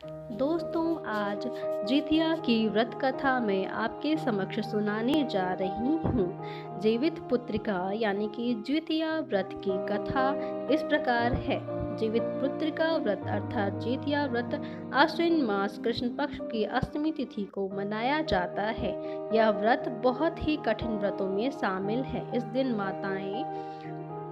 दोस्तों, आज जितिया की व्रत कथा मैं आपके समक्ष सुनाने जा रही हूँ। जीवित पुत्रिका यानी कि जितिया व्रत की कथा इस प्रकार है। जीवित पुत्रिका व्रत अर्थात जितिया व्रत आश्विन मास कृष्ण पक्ष की अष्टमी तिथि को मनाया जाता है। यह व्रत बहुत ही कठिन व्रतों में शामिल है। इस दिन माताएं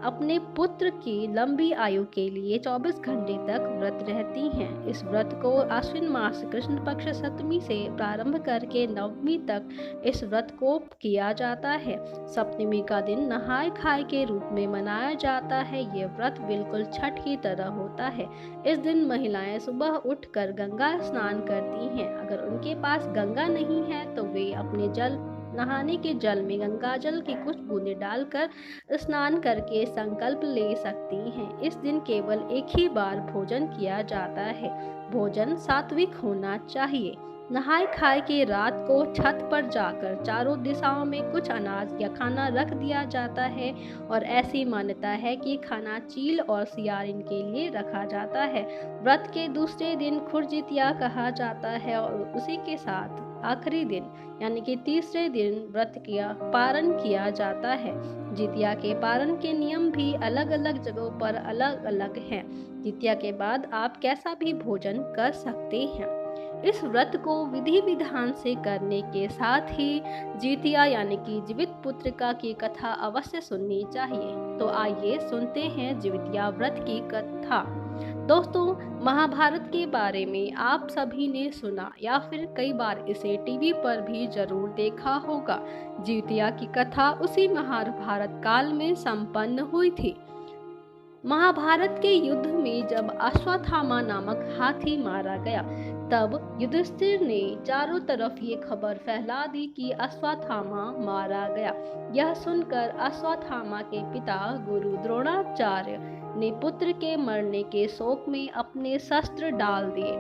अपने पुत्र की लंबी आयु के लिए 24 घंटे तक व्रत रहती हैं। इस व्रत को आश्विन मास कृष्ण पक्ष सप्तमी से प्रारंभ करके नवमी तक इस व्रत को किया जाता है। सप्तमी का दिन नहाय खाए के रूप में मनाया जाता है। ये व्रत बिल्कुल छठ की तरह होता है। इस दिन महिलाएं सुबह उठकर गंगा स्नान करती हैं। अगर उनके पास गंगा नहीं है तो वे अपने नहाने के जल में गंगा जल की कुछ बूंदें डालकर स्नान करके संकल्प ले सकती हैं। इस दिन केवल एक ही बार भोजन किया जाता है। भोजन सात्विक होना चाहिए। नहाय खाए के रात को छत पर जाकर चारों दिशाओं में कुछ अनाज या खाना रख दिया जाता है और ऐसी मान्यता है कि खाना चील और सियारिन के लिए रखा जाता है। व्रत के दूसरे दिन खुरजितिया कहा जाता है और उसी के साथ आखिरी दिन यानी कि तीसरे दिन व्रत किया पारण किया जाता है। जितिया के पारण के नियम भी अलग अलग जगहों पर अलग अलग हैं। जितिया के बाद आप कैसा भी भोजन कर सकते हैं। इस व्रत को विधि विधान से करने के साथ ही जितिया यानी कि जीवित पुत्रिका की कथा अवश्य सुननी चाहिए। तो आइए सुनते हैं जितिया व्रत की कथा। दोस्तों, महाभारत के बारे में आप सभी ने सुना या फिर कई बार इसे टीवी पर भी जरूर देखा होगा। जितिया की कथा उसी महाभारत काल में संपन्न हुई थी। महाभारत के युद्ध में जब अश्वत्थामा नामक हाथी मारा गया, तब युधिष्ठिर ने चारों तरफ ये खबर फैला दी कि अश्वत्थामा मारा गया। यह सुनकर अश्वत्थामा के पिता गुरु द्रोणाचार्य ने पुत्र के मरने के शोक में अपने शस्त्र डाल दिए।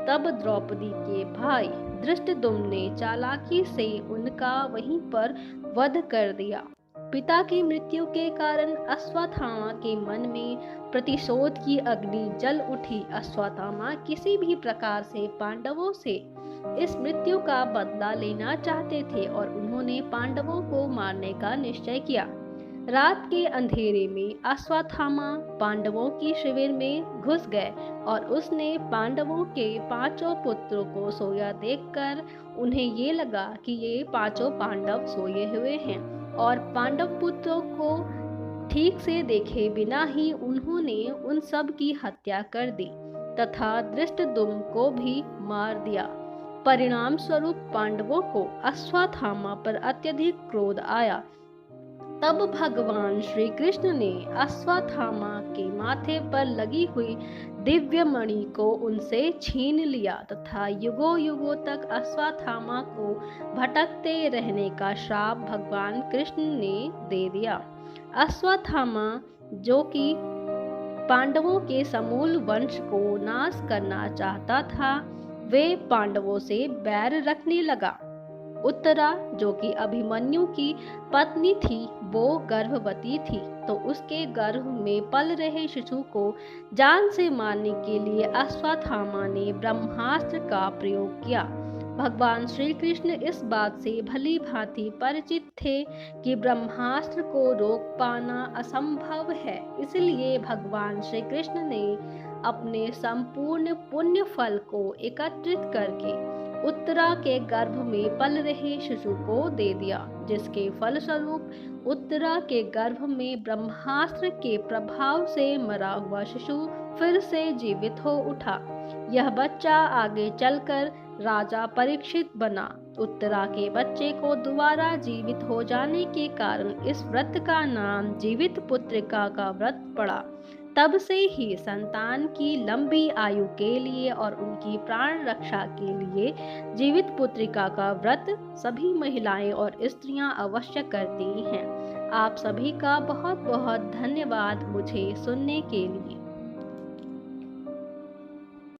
तब द्रौपदी के भाई धृष्टद्युम्न ने चालाकी से उनका वहीं पर वध कर दिया। पिता की मृत्यु के कारण अश्वत्थामा के मन में प्रतिशोध की अग्नि जल उठी। अश्वत्थामा किसी भी प्रकार से पांडवों से इस मृत्यु का बदला लेना चाहते थे और उन्होंने पांडवों को मारने का निश्चय किया। रात के अंधेरे में अश्वत्थामा पांडवों की शिविर में घुस गए और उसने पांडवों के पांचों पुत्रों को सोया देखकर उन्हें ये लगा कि ये पांचों पांडव सोए हुए हैं और पांडव पुत्रों को ठीक से देखे बिना ही उन्होंने उन सब की हत्या कर दी तथा धृष्टद्युम्न को भी मार दिया। परिणाम स्वरूप पांडवों को अश्वत्थामा पर अत्यधिक क्रोध आया। तब भगवान श्री कृष्ण ने अश्वत्थामा के माथे पर लगी हुई दिव्य मणि को उनसे छीन लिया तथा युगों युगों तक अश्वत्थामा को भटकते रहने का श्राप भगवान कृष्ण ने दे दिया। अश्वत्थामा जो कि पांडवों के समूल वंश को नाश करना चाहता था, वे पांडवों से बैर रखने लगा। उत्तरा जो कि अभिमन्यु की पत्नी थी, वो गर्भवती थी, तो उसके गर्भ में पल रहे शिशु को जान से मारने के लिए अश्वत्थामा ने ब्रह्मास्त्र का प्रयोग किया। भगवान श्री कृष्ण इस बात से भली भांति परिचित थे कि ब्रह्मास्त्र को रोक पाना असंभव है। इसलिए भगवान श्री कृष्ण ने अपने संपूर्ण पुण्य फल को एकत्रित करके उत्तरा के गर्भ में पल रहे शिशु को दे दिया, जिसके फलस्वरूप उत्तरा के गर्भ में ब्रह्मास्त्र के प्रभाव से मरा हुआ शिशु फिर से जीवित हो उठा। यह बच्चा आगे चलकर राजा परीक्षित बना। उत्तरा के बच्चे को दोबारा जीवित हो जाने के कारण इस व्रत का नाम जीवित पुत्रिका का व्रत पड़ा। तब से ही संतान की लंबी आयु के लिए और उनकी प्राण रक्षा के लिए जीवित पुत्रिका का व्रत सभी महिलाएं और स्त्रियां अवश्य करती हैं। आप सभी का बहुत बहुत धन्यवाद मुझे सुनने के लिए।